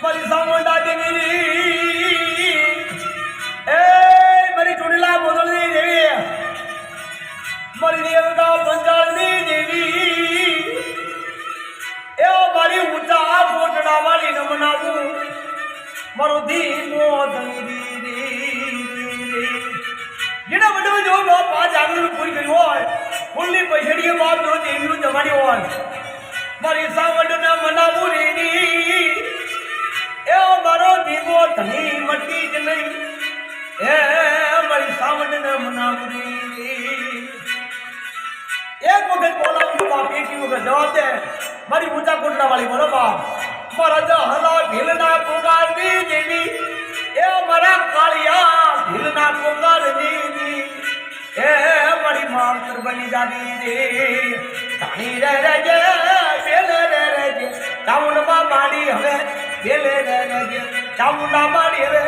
મારી સામોંડા દેવી એ મારી ચૂડીલા બોદળની દેવી મારી દેવતા પંચાળની દેવી એ મારી ઊંચા કોટડા વાળી નમનાવું મારો ધીમો ધણી જેના બધો જો પાંચ આગળ પૂરી કરી હોય ફૂલની પૈસડીએ બાપ જો દેવીનું જમાડી હોય મારી સાવડને મનાવું રેડી એ મારો ધીમો ધણી મટી જ નહીં એ મારી સાવડને મનાવું રેડી એક વખત બોલાવું બાપ એક વખત જવાબ દે મારી ઊંચા કોટડા વાળી બોલો બાપ મારા જહલા ભીલના કોગારની દેવી એ મારા કાળિયા ભીલના કોગારની એ મારી માતર બની જાની રે તાણી રે રેજે બેલે રે રેજે ચામુંડા માડી હવે બેલે રે રેજે ચામુંડા માડી હવે